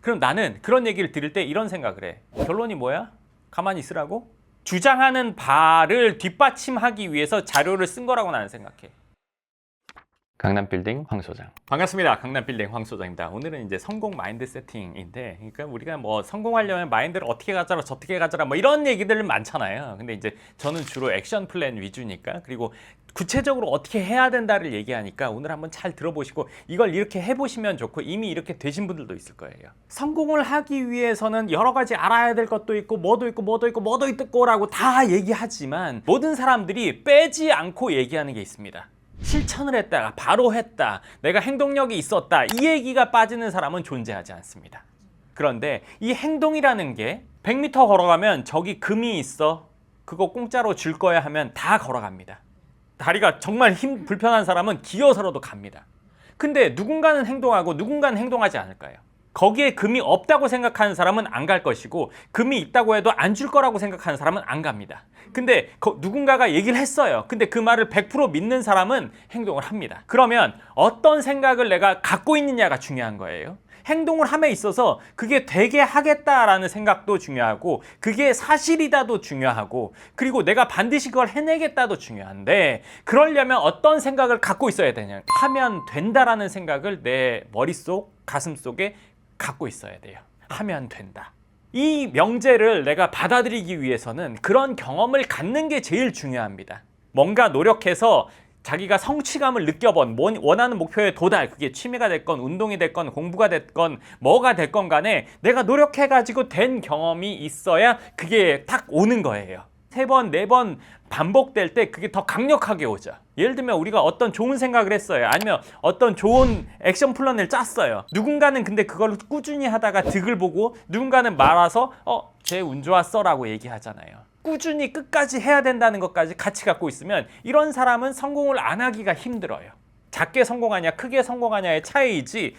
그럼 나는 그런 얘기를 들을 때 이런 생각을 해. 결론이 뭐야? 가만히 있으라고? 주장하는 바를 뒷받침하기 위해서 자료를 쓴 거라고 나는 생각해. 강남빌딩 황 소장. 반갑습니다. 강남빌딩 황 소장입니다. 오늘은 이제 성공 마인드 세팅인데, 그러니까 우리가 뭐 성공하려면 마인드를 어떻게 가져라 저떻게 가져라 뭐 이런 얘기들 많잖아요. 근데 이제 저는 주로 액션 플랜 위주니까, 그리고 구체적으로 어떻게 해야 된다를 얘기하니까 오늘 한번 잘 들어보시고 이걸 이렇게 해보시면 좋고, 이미 이렇게 되신 분들도 있을 거예요. 성공을 하기 위해서는 여러 가지 알아야 될 것도 있고 뭐도 있고라고 다 얘기하지만, 모든 사람들이 빼지 않고 얘기하는 게 있습니다. 실천을 했다가 바로 했다, 내가 행동력이 있었다, 이 얘기가 빠지는 사람은 존재하지 않습니다. 그런데 이 행동이라는 게 100m 걸어가면 저기 금이 있어, 그거 공짜로 줄 거야 하면 다 걸어갑니다. 다리가 정말 불편한 사람은 기어서라도 갑니다. 근데 누군가는 행동하고 누군가는 행동하지 않을까요? 거기에 금이 없다고 생각하는 사람은 안 갈 것이고, 금이 있다고 해도 안 줄 거라고 생각하는 사람은 안 갑니다. 근데 누군가가 얘기를 했어요. 근데 그 말을 100% 믿는 사람은 행동을 합니다. 그러면 어떤 생각을 내가 갖고 있느냐가 중요한 거예요. 행동을 함에 있어서 그게 되게 하겠다라는 생각도 중요하고, 그게 사실이다도 중요하고, 그리고 내가 반드시 그걸 해내겠다도 중요한데, 그러려면 어떤 생각을 갖고 있어야 되냐, 하면 된다라는 생각을 내 머릿속, 가슴속에 갖고 있어야 돼요. 하면 된다. 이 명제를 내가 받아들이기 위해서는 그런 경험을 갖는 게 제일 중요합니다. 뭔가 노력해서 자기가 성취감을 느껴본 원하는 목표에 도달, 그게 취미가 됐건 운동이 됐건 공부가 됐건 뭐가 됐건 간에 내가 노력해가지고 된 경험이 있어야 그게 딱 오는 거예요. 3번, 4번 반복될 때 그게 더 강력하게 오죠. 예를 들면 우리가 어떤 좋은 생각을 했어요. 아니면 어떤 좋은 액션 플랜을 짰어요. 누군가는 근데 그걸 꾸준히 하다가 득을 보고, 누군가는 말아서 쟤 운 좋았어 라고 얘기하잖아요. 꾸준히 끝까지 해야 된다는 것까지 같이 갖고 있으면 이런 사람은 성공을 안 하기가 힘들어요. 작게 성공하냐 크게 성공하냐의 차이이지,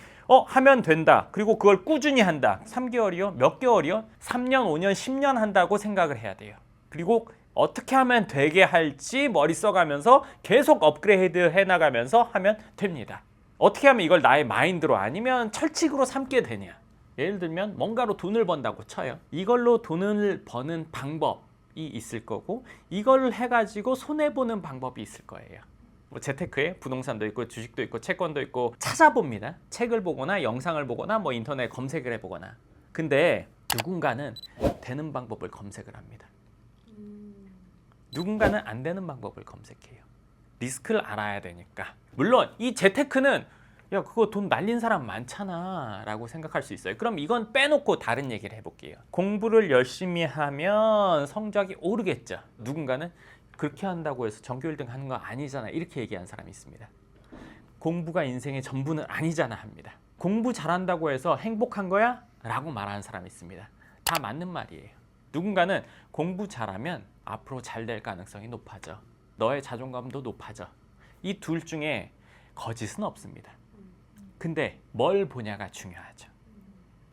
하면 된다, 그리고 그걸 꾸준히 한다, 3개월이요? 몇 개월이요? 3년, 5년, 10년 한다고 생각을 해야 돼요. 그리고 어떻게 하면 되게 할지 머리 써가면서 계속 업그레이드 해나가면서 하면 됩니다. 어떻게 하면 이걸 나의 마인드로 아니면 철칙으로 삼게 되냐. 예를 들면 뭔가로 돈을 번다고 쳐요. 이걸로 돈을 버는 방법이 있을 거고, 이걸 해가지고 손해보는 방법이 있을 거예요. 뭐 재테크에 부동산도 있고 주식도 있고 채권도 있고 찾아봅니다. 책을 보거나 영상을 보거나 뭐 인터넷 검색을 해보거나. 근데 누군가는 되는 방법을 검색을 합니다. 누군가는 안 되는 방법을 검색해요. 리스크를 알아야 되니까. 물론 이 재테크는 야 그거 돈 날린 사람 많잖아 라고 생각할 수 있어요. 그럼 이건 빼놓고 다른 얘기를 해볼게요. 공부를 열심히 하면 성적이 오르겠죠. 누군가는 그렇게 한다고 해서 전교 1등 하는 거 아니잖아 이렇게 얘기하는 사람이 있습니다. 공부가 인생의 전부는 아니잖아 합니다. 공부 잘한다고 해서 행복한 거야? 라고 말하는 사람이 있습니다. 다 맞는 말이에요. 누군가는 공부 잘하면 앞으로 잘 될 가능성이 높아져. 너의 자존감도 높아져. 이 둘 중에 거짓은 없습니다. 근데 뭘 보냐가 중요하죠.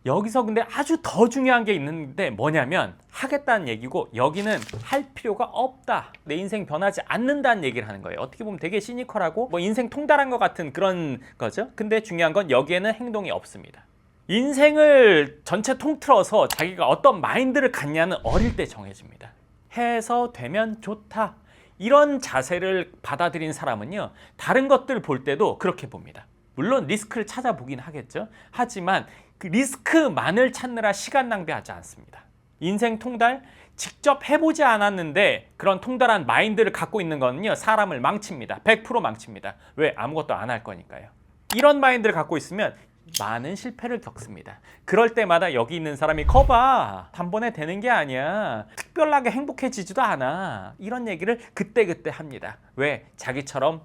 여기서 근데 아주 더 중요한 게 있는데 뭐냐면, 하겠다는 얘기고 여기는 할 필요가 없다, 내 인생 변하지 않는다는 얘기를 하는 거예요. 어떻게 보면 되게 시니컬하고 뭐 인생 통달한 것 같은 그런 거죠. 근데 중요한 건 여기에는 행동이 없습니다. 인생을 전체 통틀어서 자기가 어떤 마인드를 갖냐는 어릴 때 정해집니다. 해서 되면 좋다, 이런 자세를 받아들인 사람은요, 다른 것들 볼 때도 그렇게 봅니다. 물론 리스크를 찾아보긴 하겠죠. 하지만 그 리스크만을 찾느라 시간 낭비하지 않습니다. 인생 통달 직접 해보지 않았는데 그런 통달한 마인드를 갖고 있는 거는요, 사람을 망칩니다. 100% 망칩니다. 왜? 아무것도 안 할 거니까요. 이런 마인드를 갖고 있으면 많은 실패를 겪습니다. 그럴 때마다 여기 있는 사람이 거봐, 단번에 되는 게 아니야, 특별하게 행복해지지도 않아, 이런 얘기를 그때그때 합니다. 왜? 자기처럼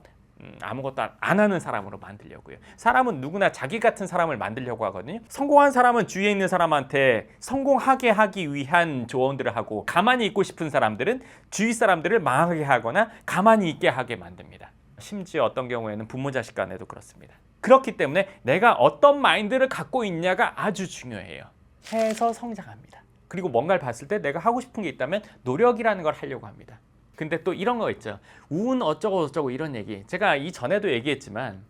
아무것도 안 하는 사람으로 만들려고요. 사람은 누구나 자기 같은 사람을 만들려고 하거든요. 성공한 사람은 주위에 있는 사람한테 성공하게 하기 위한 조언들을 하고, 가만히 있고 싶은 사람들은 주위 사람들을 망하게 하거나 가만히 있게 하게 만듭니다. 심지어 어떤 경우에는 부모 자식 간에도 그렇습니다. 그렇기 때문에 내가 어떤 마인드를 갖고 있냐가 아주 중요해요. 해서 성장합니다. 그리고 뭔가를 봤을 때 내가 하고 싶은 게 있다면 노력이라는 걸 하려고 합니다. 근데 또 이런 거 있죠. 운 어쩌고 저쩌고 이런 얘기. 제가 이전에도 얘기했지만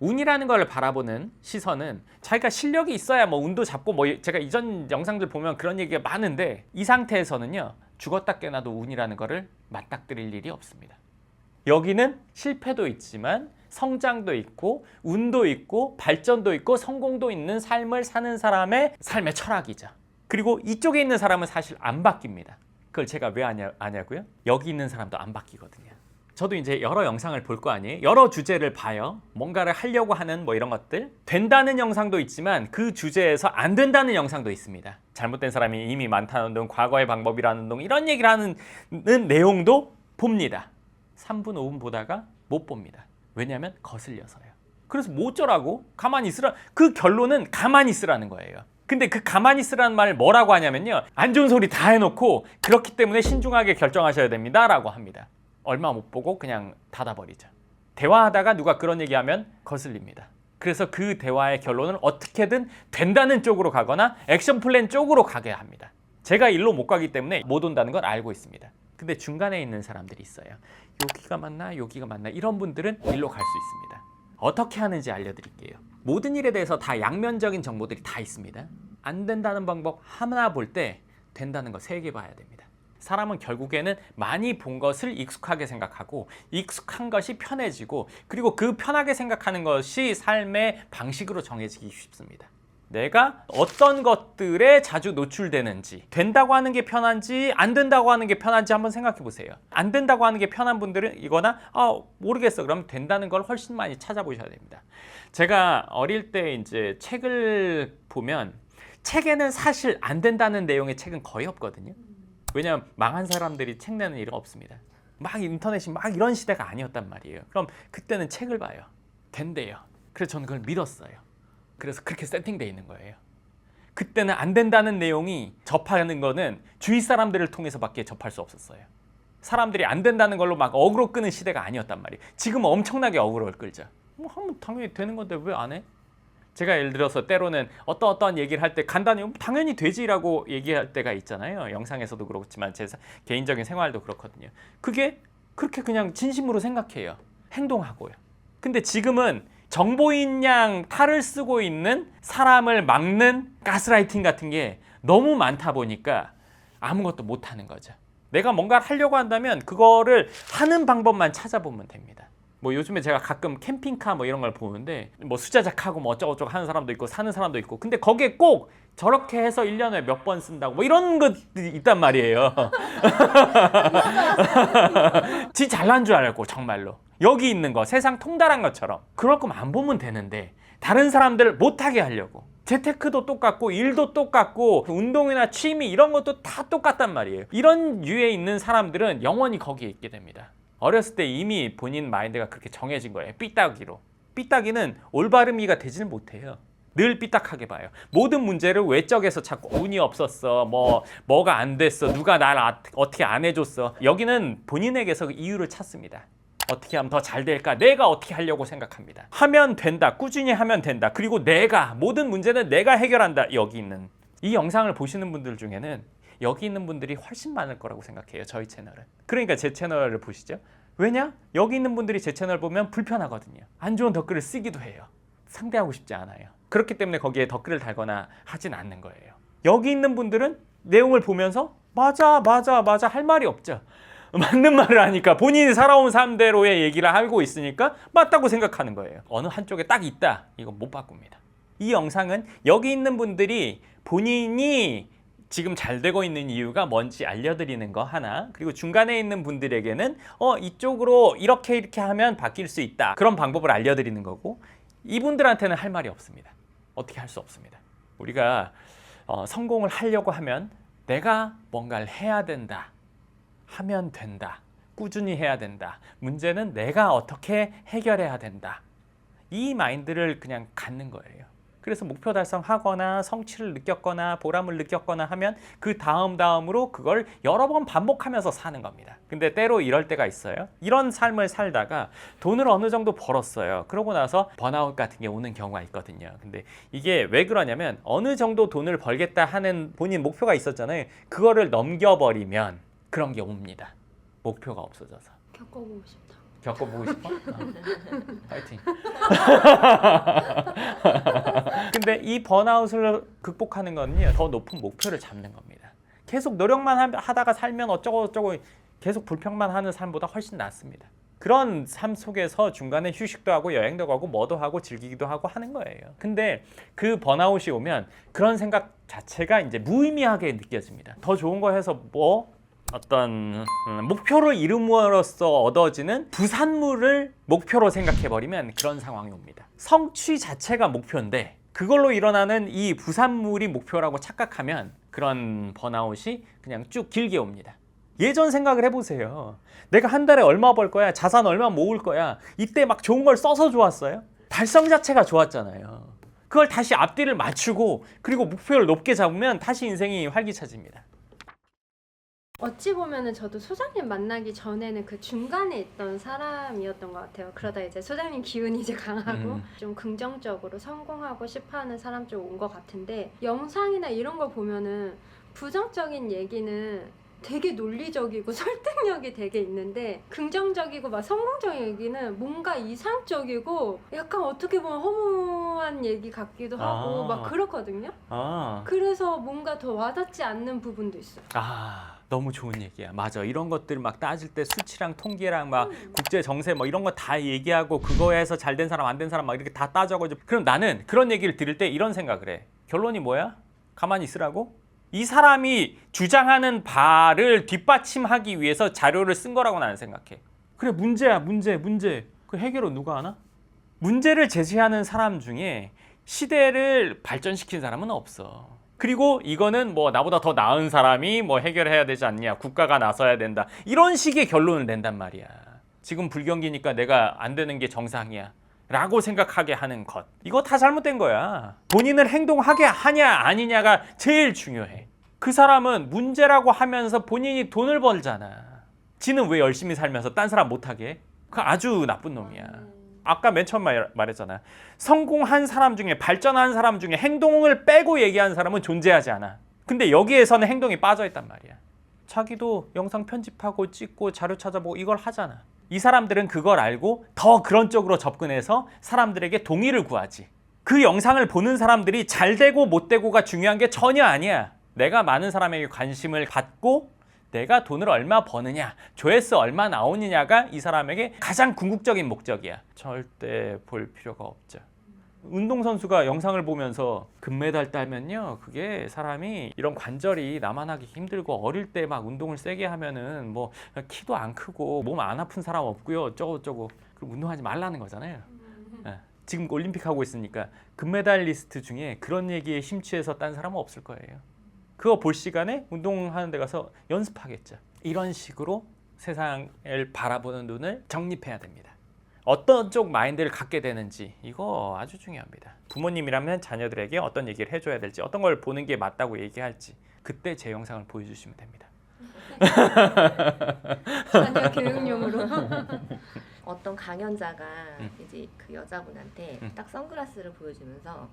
운이라는 걸 바라보는 시선은 자기가 실력이 있어야 뭐 운도 잡고 뭐 제가 이전 영상들 보면 그런 얘기가 많은데 이 상태에서는요 죽었다 깨어나도 운이라는 거를 맞닥뜨릴 일이 없습니다. 여기는 실패도 있지만 성장도 있고 운도 있고 발전도 있고 성공도 있는 삶을 사는 사람의 삶의 철학이죠. 그리고 이쪽에 있는 사람은 사실 안 바뀝니다. 그걸 제가 왜 아냐고요? 여기 있는 사람도 안 바뀌거든요. 저도 이제 여러 영상을 볼 거 아니에요. 여러 주제를 봐요. 뭔가를 하려고 하는 뭐 이런 것들. 된다는 영상도 있지만 그 주제에서 안 된다는 영상도 있습니다. 잘못된 사람이 이미 많다는 둥, 과거의 방법이라는 둥 이런 얘기를 하는 내용도 봅니다. 3분, 5분 보다가 못 봅니다. 왜냐하면 거슬려서요. 그래서 뭐 어쩌라고? 가만히 있으라. 그 결론은 가만히 있으라는 거예요. 근데 그 가만히 있으라는 말을 뭐라고 하냐면요. 안 좋은 소리 다 해놓고 그렇기 때문에 신중하게 결정하셔야 됩니다. 라고 합니다. 얼마 못 보고 그냥 닫아버리죠. 대화하다가 누가 그런 얘기하면 거슬립니다. 그래서 그 대화의 결론은 어떻게든 된다는 쪽으로 가거나 액션 플랜 쪽으로 가게 합니다. 제가 일로 못 가기 때문에 못 온다는 걸 알고 있습니다. 근데 중간에 있는 사람들이 있어요. 여기가 맞나 여기가 맞나 이런 분들은 일로 갈 수 있습니다. 어떻게 하는지 알려드릴게요. 모든 일에 대해서 다 양면적인 정보들이 다 있습니다. 안 된다는 방법 하나 볼 때 된다는 거 3개 봐야 됩니다. 사람은 결국에는 많이 본 것을 익숙하게 생각하고 익숙한 것이 편해지고 그리고 그 편하게 생각하는 것이 삶의 방식으로 정해지기 쉽습니다. 내가 어떤 것들에 자주 노출되는지 된다고 하는 게 편한지 안 된다고 하는 게 편한지 한번 생각해 보세요. 안 된다고 하는 게 편한 분들은 이거나 모르겠어 그러면 된다는 걸 훨씬 많이 찾아보셔야 됩니다. 제가 어릴 때 이제 책을 보면 책에는 사실 안 된다는 내용의 책은 거의 없거든요. 왜냐하면 망한 사람들이 책 내는 일은 없습니다. 막 인터넷이 막 이런 시대가 아니었단 말이에요. 그럼 그때는 책을 봐요. 된대요. 그래서 저는 그걸 믿었어요. 그래서 그렇게 세팅되어 있는 거예요. 그때는 안 된다는 내용이 접하는 거는 주위 사람들을 통해서밖에 접할 수 없었어요. 사람들이 안 된다는 걸로 막 어그로 끄는 시대가 아니었단 말이에요. 지금은 엄청나게 어그로를 끌죠. 뭐 하면 당연히 되는 건데 왜 안 해? 제가 예를 들어서 때로는 어떠한 얘기를 할 때 간단히 당연히 되지라고 얘기할 때가 있잖아요. 영상에서도 그렇지만 제 개인적인 생활도 그렇거든요. 그게 그렇게 그냥 진심으로 생각해요. 행동하고요. 근데 지금은 정보인 양 탈을 쓰고 있는 사람을 막는 가스라이팅 같은 게 너무 많다 보니까 아무것도 못하는 거죠. 내가 뭔가를 하려고 한다면 그거를 하는 방법만 찾아보면 됩니다. 뭐 요즘에 제가 가끔 캠핑카 뭐 이런 걸 보는데 뭐 수자작하고 뭐 어쩌고저쩌고 하는 사람도 있고 사는 사람도 있고 근데 거기에 꼭 저렇게 해서 1년에 몇 번 쓴다고 뭐 이런 것들이 있단 말이에요. 지 잘난 줄 알고 정말로 여기 있는 거 세상 통달한 것처럼 그럴 거면 안 보면 되는데 다른 사람들 못하게 하려고 재테크도 똑같고 일도 똑같고 운동이나 취미 이런 것도 다 똑같단 말이에요. 이런 유에 있는 사람들은 영원히 거기에 있게 됩니다. 어렸을 때 이미 본인 마인드가 그렇게 정해진 거예요. 삐딱이로. 삐딱이는 올바름이가 되지는 못해요. 늘 삐딱하게 봐요. 모든 문제를 외적에서 찾고 운이 없었어. 뭐가 안 됐어. 누가 날 어떻게 안 해줬어. 여기는 본인에게서 그 이유를 찾습니다. 어떻게 하면 더 잘 될까? 내가 어떻게 하려고 생각합니다. 하면 된다. 꾸준히 하면 된다. 그리고 모든 문제는 내가 해결한다. 여기 있는. 이 영상을 보시는 분들 중에는 여기 있는 분들이 훨씬 많을 거라고 생각해요. 저희 채널은. 그러니까 제 채널을 보시죠. 왜냐? 여기 있는 분들이 제 채널 보면 불편하거든요. 안 좋은 댓글을 쓰기도 해요. 상대하고 싶지 않아요. 그렇기 때문에 거기에 댓글을 달거나 하진 않는 거예요. 여기 있는 분들은 내용을 보면서 맞아 할 말이 없죠. 맞는 말을 하니까 본인이 살아온 삶대로의 얘기를 하고 있으니까 맞다고 생각하는 거예요. 어느 한쪽에 딱 있다. 이거 못 바꿉니다. 이 영상은 여기 있는 분들이 본인이 지금 잘 되고 있는 이유가 뭔지 알려드리는 거 하나, 그리고 중간에 있는 분들에게는 이쪽으로 이렇게 하면 바뀔 수 있다. 그런 방법을 알려드리는 거고, 이분들한테는 할 말이 없습니다. 어떻게 할 수 없습니다. 우리가 성공을 하려고 하면 내가 뭔가를 해야 된다. 하면 된다. 꾸준히 해야 된다. 문제는 내가 어떻게 해결해야 된다. 이 마인드를 그냥 갖는 거예요. 그래서 목표 달성하거나 성취를 느꼈거나 보람을 느꼈거나 하면 그 다음으로 그걸 여러 번 반복하면서 사는 겁니다. 근데 때로 이럴 때가 있어요. 이런 삶을 살다가 돈을 어느 정도 벌었어요. 그러고 나서 번아웃 같은 게 오는 경우가 있거든요. 근데 이게 왜 그러냐면 어느 정도 돈을 벌겠다 하는 본인 목표가 있었잖아요. 그거를 넘겨버리면 그런 게 옵니다. 목표가 없어져서. 겪어보고 싶다. 겪어보고 싶어? 파이팅. 근데 이 번아웃을 극복하는 거는요, 더 높은 목표를 잡는 겁니다. 계속 노력만 하다가 살면 어쩌고 계속 불평만 하는 삶보다 훨씬 낫습니다. 그런 삶 속에서 중간에 휴식도 하고 여행도 가고 뭐도 하고 즐기기도 하고 하는 거예요. 근데 그 번아웃이 오면 그런 생각 자체가 이제 무의미하게 느껴집니다. 더 좋은 거 해서 뭐 어떤 목표를 이룸으로써 얻어지는 부산물을 목표로 생각해버리면 그런 상황이 옵니다. 성취 자체가 목표인데 그걸로 일어나는 이 부산물이 목표라고 착각하면 그런 번아웃이 그냥 쭉 길게 옵니다. 예전 생각을 해보세요. 내가 한 달에 얼마 벌 거야? 자산 얼마 모을 거야? 이때 막 좋은 걸 써서 좋았어요? 달성 자체가 좋았잖아요. 그걸 다시 앞뒤를 맞추고 그리고 목표를 높게 잡으면 다시 인생이 활기차집니다. 어찌 보면은 저도 소장님 만나기 전에는 그 중간에 있던 사람이었던 것 같아요. 그러다 이제 소장님 기운이 이제 강하고 좀 긍정적으로 성공하고 싶어하는 사람 쪽 온 것 같은데, 영상이나 이런 걸 보면은 부정적인 얘기는 되게 논리적이고 설득력이 되게 있는데, 긍정적이고 막 성공적인 얘기는 뭔가 이상적이고 약간 어떻게 보면 허무한 얘기 같기도 하고 막 그렇거든요. 그래서 뭔가 더 와닿지 않는 부분도 있어요. 너무 좋은 얘기야. 맞아. 이런 것들 막 따질 때 수치랑 통계랑 막 국제 정세 뭐 이런 거 다 얘기하고 그거에서 잘 된 사람 안 된 사람 막 이렇게 다 따져가지고, 그럼 나는 그런 얘기를 들을 때 이런 생각을 해. 결론이 뭐야? 가만히 있으라고? 이 사람이 주장하는 바를 뒷받침하기 위해서 자료를 쓴 거라고 나는 생각해. 그래, 문제야, 문제. 그 해결은 누가 하나? 문제를 제시하는 사람 중에 시대를 발전시킨 사람은 없어. 그리고 이거는 뭐 나보다 더 나은 사람이 뭐 해결해야 되지 않냐, 국가가 나서야 된다, 이런 식의 결론을 낸단 말이야. 지금 불경기니까 내가 안 되는 게 정상이야 라고 생각하게 하는 것, 이거 다 잘못된 거야. 본인을 행동하게 하냐 아니냐가 제일 중요해. 그 사람은 문제라고 하면서 본인이 돈을 벌잖아. 지는 왜 열심히 살면서 딴 사람 못하게 해? 그 아주 나쁜 놈이야. 아까 맨 처음 말했잖아. 성공한 사람 중에, 발전한 사람 중에 행동을 빼고 얘기하는 사람은 존재하지 않아. 근데 여기에서는 행동이 빠져있단 말이야. 자기도 영상 편집하고 찍고 자료 찾아보고 이걸 하잖아. 이 사람들은 그걸 알고 더 그런 쪽으로 접근해서 사람들에게 동의를 구하지. 그 영상을 보는 사람들이 잘 되고 못 되고가 중요한 게 전혀 아니야. 내가 많은 사람에게 관심을 받고 내가 돈을 얼마 버느냐, 조회수 얼마 나오느냐가 이 사람에게 가장 궁극적인 목적이야. 절대 볼 필요가 없죠. 운동선수가 영상을 보면서 금메달 따면요, 그게 사람이 이런 관절이 나만하기 힘들고 어릴 때 막 운동을 세게 하면은 뭐 키도 안 크고 몸 안 아픈 사람 없고요, 어쩌고 그럼 운동하지 말라는 거잖아요. 지금 올림픽 하고 있으니까 금메달리스트 중에 그런 얘기에 심취해서 딴 사람은 없을 거예요. 그거 볼 시간에 운동하는 데 가서 연습하겠죠. 이런 식으로 세상을 바라보는 눈을 정립해야 됩니다. 어떤 쪽 마인드를 갖게 되는지, 이거 아주 중요합니다. 부모님이라면 자녀들에게 어떤 얘기를 해줘야 될지, 어떤 걸 보는 게 맞다고 얘기할지, 그때 제 영상을 보여주시면 됩니다. 자녀 교육용으로. 어떤 강연자가 이제 그 여자분한테 딱 선글라스를 보여주면서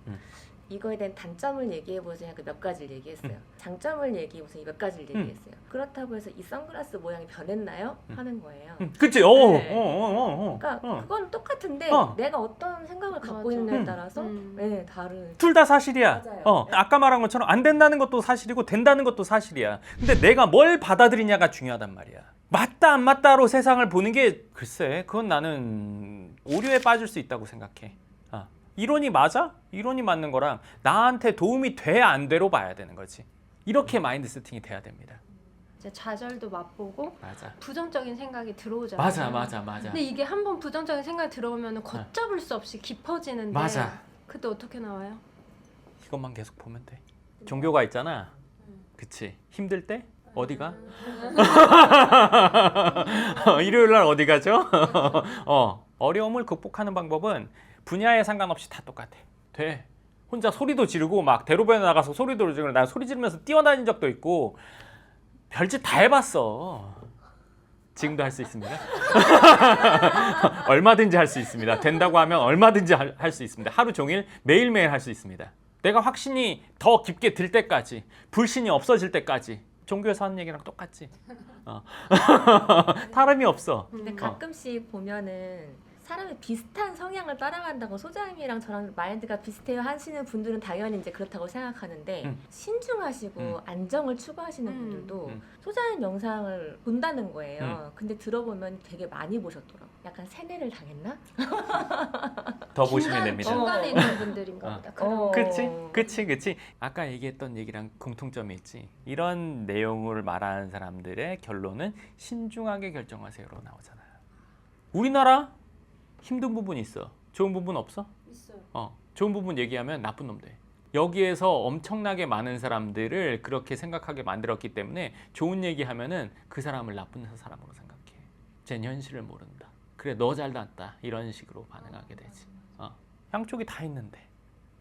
이거에 대한 단점을 얘기해보자, 그 몇 가지를 얘기했어요. 장점을 얘기해보자, 몇 가지를 얘기했어요. 그렇다고 해서 이 선글라스 모양이 변했나요? 하는 거예요. 그치? 네. 그러니까 그건 똑같은데 내가 어떤 생각을 갖고 맞아. 있느냐에 따라서 네, 다른. 둘 다 사실이야. 맞아요. 아까 말한 것처럼 안 된다는 것도 사실이고 된다는 것도 사실이야. 근데 내가 뭘 받아들이냐가 중요하단 말이야. 맞다 안 맞다로 세상을 보는 게, 글쎄, 그건 나는 오류에 빠질 수 있다고 생각해. 이론이 맞아? 이론이 맞는 거랑 나한테 도움이 돼 안 돼로 봐야 되는 거지. 이렇게 마인드 세팅이 돼야 됩니다. 이제 좌절도 맛보고 맞아. 부정적인 생각이 들어오잖아요. 맞아. 근데 이게 한번 부정적인 생각이 들어오면 걷잡을 수 없이 깊어지는데, 맞아. 그때 어떻게 나와요? 이것만 계속 보면 돼. 종교가 있잖아. 그치? 힘들 때 어디가? 일요일 날 어디 가죠? 어려움을 극복하는 방법은 분야에 상관없이 다 똑같아. 돼. 혼자 소리도 지르고 막 대로변에 나가서 소리도 지르고, 나 소리 지르면서 뛰어다닌 적도 있고 별짓 다 해봤어. 지금도 할 수 있습니다. 얼마든지 할 수 있습니다. 된다고 하면 얼마든지 할 수 있습니다. 하루 종일 매일매일 할 수 있습니다. 내가 확신이 더 깊게 들 때까지, 불신이 없어질 때까지 종교에서 하는 얘기랑 똑같지. 다름이 없어. 근데 가끔씩 보면은 사람이 비슷한 성향을 따라간다고 소장님이랑 저랑 마인드가 비슷해요 하시는 분들은 당연히 이제 그렇다고 생각하는데 신중하시고 안정을 추구하시는 분들도 소장님 영상을 본다는 거예요. 근데 들어보면 되게 많이 보셨더라고요. 약간 세뇌를 당했나? 더 보시면 됩니다. 중간에 있는 분들인가 보다. 그런 그치. 아까 얘기했던 얘기랑 공통점이 있지. 이런 내용을 말하는 사람들의 결론은 신중하게 결정하세요로 나오잖아요. 우리나라 힘든 부분 있어. 좋은 부분 없어? 있어요. 좋은 부분 얘기하면 나쁜 놈 돼. 여기에서 엄청나게 많은 사람들을 그렇게 생각하게 만들었기 때문에 좋은 얘기하면은 그 사람을 나쁜 사람으로 생각해. 쟨 현실을 모른다. 그래 너 잘났다. 이런 식으로 반응하게 되지. 양쪽이 다 있는데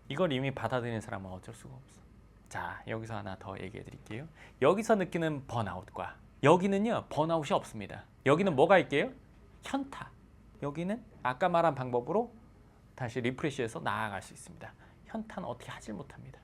이걸 이미 받아들이는 사람은 어쩔 수가 없어. 자, 여기서 하나 더 얘기해 드릴게요. 여기서 느끼는 번아웃과 여기는요 번아웃이 없습니다. 여기는 뭐가 있게요? 현타. 여기는 아까 말한 방법으로 다시 리프레시해서 나아갈 수 있습니다. 현타는 어떻게 하질 못합니다.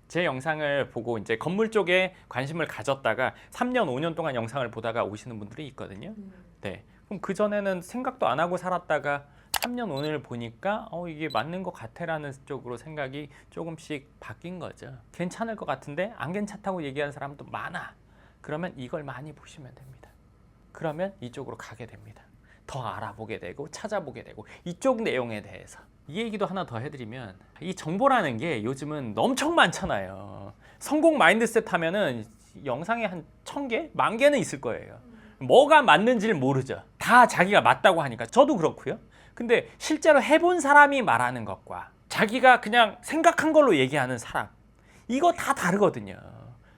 제 영상을 보고 이제 건물 쪽에 관심을 가졌다가 3년, 5년 동안 영상을 보다가 오시는 분들이 있거든요. 네. 그럼 그 전에는 생각도 안 하고 살았다가 3년, 5년을 보니까 이게 맞는 것 같아라는 쪽으로 생각이 조금씩 바뀐 거죠. 괜찮을 것 같은데 안 괜찮다고 얘기하는 사람도 많아. 그러면 이걸 많이 보시면 됩니다. 그러면 이쪽으로 가게 됩니다. 더 알아보게 되고 찾아보게 되고 이쪽 내용에 대해서 이 얘기도 하나 더 해드리면 이 정보라는 게 요즘은 엄청 많잖아요. 성공 마인드셋 하면은 영상에 한 1000개? 10,000개는 있을 거예요. 뭐가 맞는지를 모르죠. 다 자기가 맞다고 하니까 저도 그렇고요. 근데 실제로 해본 사람이 말하는 것과 자기가 그냥 생각한 걸로 얘기하는 사람 이거 다 다르거든요.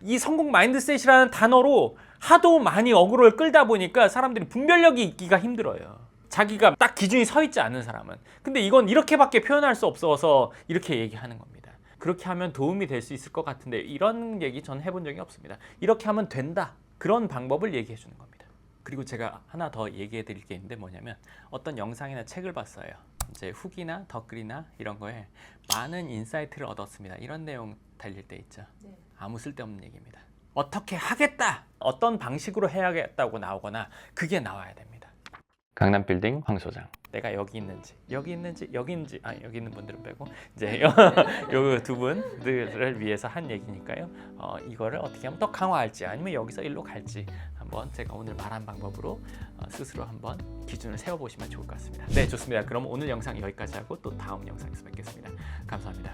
이 성공 마인드셋이라는 단어로 하도 많이 어그로를 끌다 보니까 사람들이 분별력이 있기가 힘들어요. 자기가 딱 기준이 서 있지 않은 사람은. 근데 이건 이렇게밖에 표현할 수 없어서 이렇게 얘기하는 겁니다. 그렇게 하면 도움이 될 수 있을 것 같은데 이런 얘기 전 해본 적이 없습니다. 이렇게 하면 된다. 그런 방법을 얘기해 주는 겁니다. 그리고 제가 하나 더 얘기해 드릴 게 있는데 뭐냐면 어떤 영상이나 책을 봤어요. 이제 후기나 댓글이나 이런 거에 많은 인사이트를 얻었습니다. 이런 내용 달릴 때 있죠. 네. 아무 쓸데없는 얘기입니다. 어떻게 하겠다. 어떤 방식으로 해야겠다고 나오거나 그게 나와야 됩니다. 강남빌딩 황 소장. 내가 여기 있는지 여기 있는지 여기 있는 분들은 빼고 이제 요 두 분들을 위해서 한 얘기니까요. 이거를 어떻게 하면 더 강화할지 아니면 여기서 일로 갈지 한번 제가 오늘 말한 방법으로 스스로 한번 기준을 세워보시면 좋을 것 같습니다. 네, 좋습니다. 그럼 오늘 영상 여기까지 하고 또 다음 영상에서 뵙겠습니다. 감사합니다.